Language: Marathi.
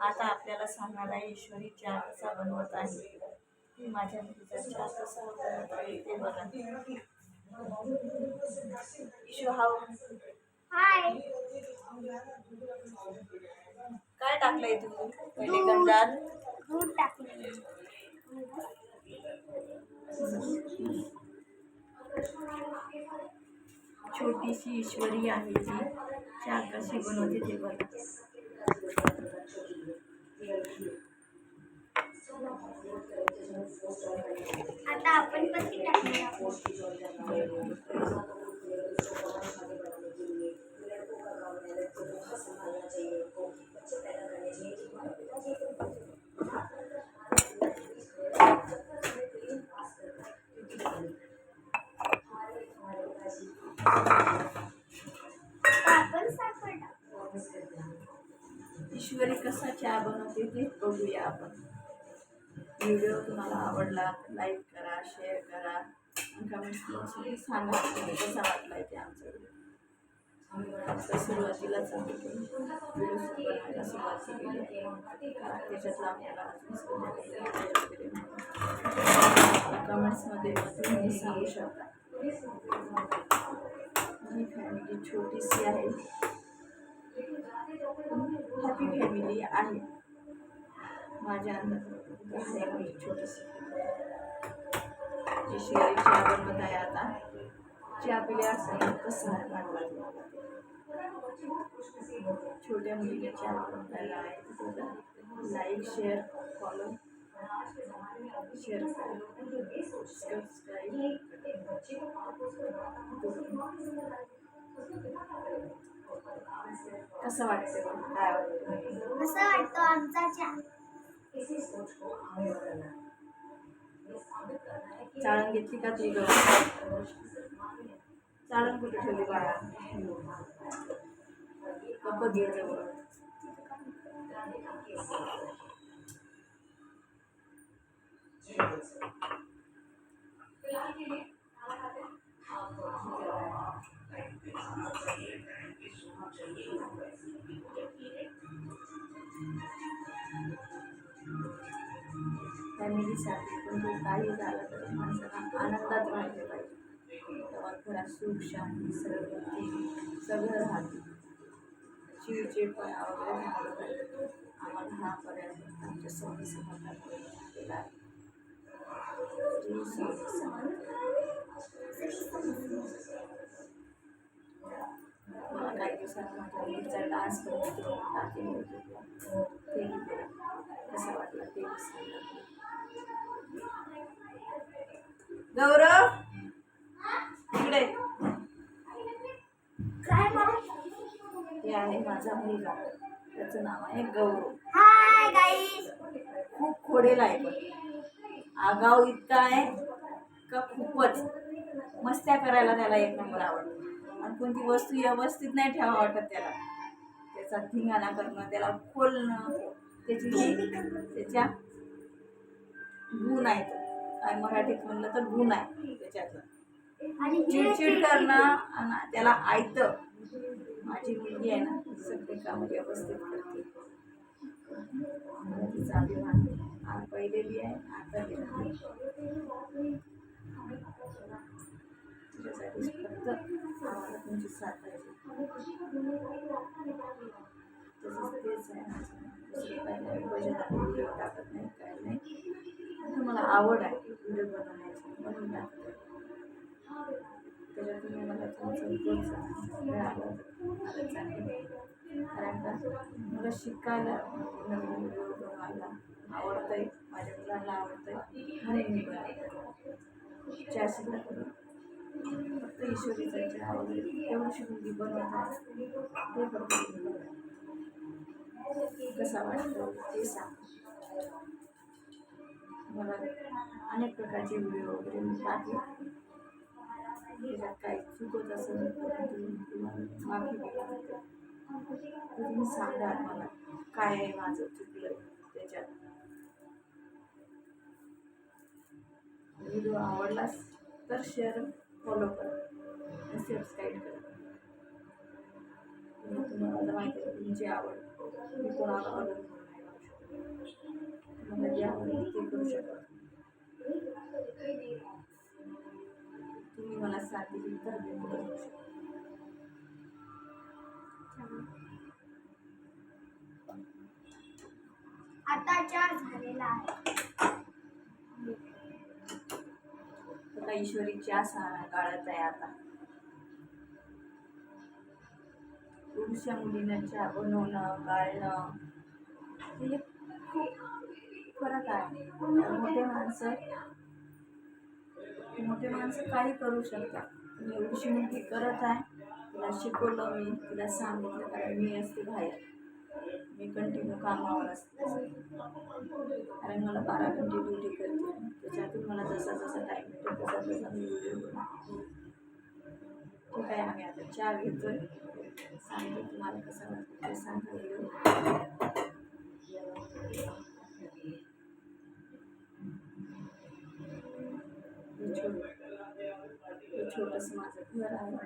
आता आपल्याला सांगणार आहे ईश्वरी चहा कसा बनवत आहे. ती माझ्या मुलीचा चहा कसा बनवत आहे ते बघा. ईशू हाव हाय. काय टाकलंय तू पहिले गंजात? दूध टाकले. छोटीशी ईश्वरी आहे जी चहा कशी बनवते ते बघा. आता आपण पत्ती टाकणार आहोत. आपण साखर टाकू. ईश्वरी कसा चहा बनवते ते बघूया आपण. व्हिडिओ तुम्हाला आवडला लाईक करा, शेअर करा आणि कमेंट्स बॉक्समध्ये सांगा कसा वाटलाय ते आमचा व्हिडिओ. आता सुरुवातीलाच आम्ही व्हिडिओ बनवायला सुरुवात केली. त्याच्यातला आपल्याला कमेंट्समध्ये तुम्ही सांगू शकता. ही फॅमिली छोटीशी आहे, हॅपी फॅमिली आहे माझ्या अंदाज. छोटीशी ईश्वरी चहा बनवत आहे. आता चहा पिल्या असं कसं वाटला छोट्या मुलीने चहा बनवायला आहे. Like share follow share subscribe. कसं वाटतं काय वाटतं? कसा वाटतो आमचा चहा? चाळण घेतली का तुझी? चाळण कुठे ठेवली बाळा? नको दे जवळ. फॅमिलीसाठी म्हणजे काही झालं तर माणसाला आनंदात राहिले पाहिजे. तेव्हा घरात सुख शांती सगळं राहते. चिडचिडपणा वगैरे झालं पाहिजे. आम्हाला हा पर्यंत आमच्या स्वामी समर्थांकडे केला आहे. श्री स्वामी समर्थ. मला काही दिवसात माझ्या मुलीचा डान्स करतो टाकेल ते कसा वाटला ते सांगा. गौरव इकडे. काय हे आहे माझा मुलगा, त्याचं नाव आहे गौरव. Hi guys. खूप खोडेल आहे, पण आगाऊ इतका आहे का खूपच. मस्त्या करायला त्याला एक नंबर आवडतो. आणि कोणती वस्तू व्यवस्थित नाही ठेवा वाटत त्याला. त्याचा धिंगाणा करणं, त्याला खोलणं, त्याच्या गुण आहेत. काय मराठीत म्हणलं तर गुण आहे त्याच्यातलं. चिडचिड करणं आणि त्याला ऐकतं. माझी मुलगी आहे ना, सगळी कामं व्यवस्थित करते. तिचा अभिमान पहिलेली आहे आता तुझ्यासाठी फक्त आम्हाला तुमची साथ पाहिजे. तसंच तेच आहे. दुसरं काही नाही. व्हिडिओ टाकत नाही, काय नाही. मला आवड आहे व्हिडिओ बनवण्याची म्हणून टाकते. त्याच्यात तुम्ही मला तुमचं प्रोत्साहन मिळालं मला चांगलं. कारण का मला शिकायला नवीन व्हिडिओ बनवायला आवडतंय. माझ्या मुलांना आवडतंय म्हणून मी बनवते. चहा शिकत फक्त ईश्वरीचा चहा वगैरे एवढी मुलगी बनवतात ते फक्त कसा वाटतो ते सांग. मला अनेक प्रकारचे व्हिडिओ वगैरे मी टाकले. त्याच्यात काही चुकत असेल तर तुम्हाला माफी मागते. तुम्ही सांगा मला काय आहे माझं चुकलं त्याच्यात. व्हिडिओ आवडलास तर शेअर फॉलो करा आणि सबस्क्राईब करा. तुम्हाला माहिती आहे तुमची आवड मी कोणाला ऑर्डर करू शकत. तुम्ही मला साथ दिली तर मी पुढे जाऊ शकते. आता चहा झालेला आहे. आता ईश्वरीची आशा काळात आहे. आता पुरुषा मुलींना चहा बनवणं गाळणं म्हणजे खूप फरक आहे. मोठे माणसं काही करू शकतात. आणि एवढीशी मुलगी करत आहे. तिला शिकवलं मी, तिला सांगितलं, कारण मी असते बाहेर, मी कंटिन्यू कामावर असते. कारण मला 12 घंटे ड्युटी करते. त्याच्यातून मला जसा जसा टाईम भेटेल तसा तसा मी व्हिडिओ बनवते. ठीक आहे, आम्ही आता चहा घेतोय. सांगते तुम्हाला कसं वाटतं ते सांगा व्हिडिओ. हे छोटंसं माझं घर आहे.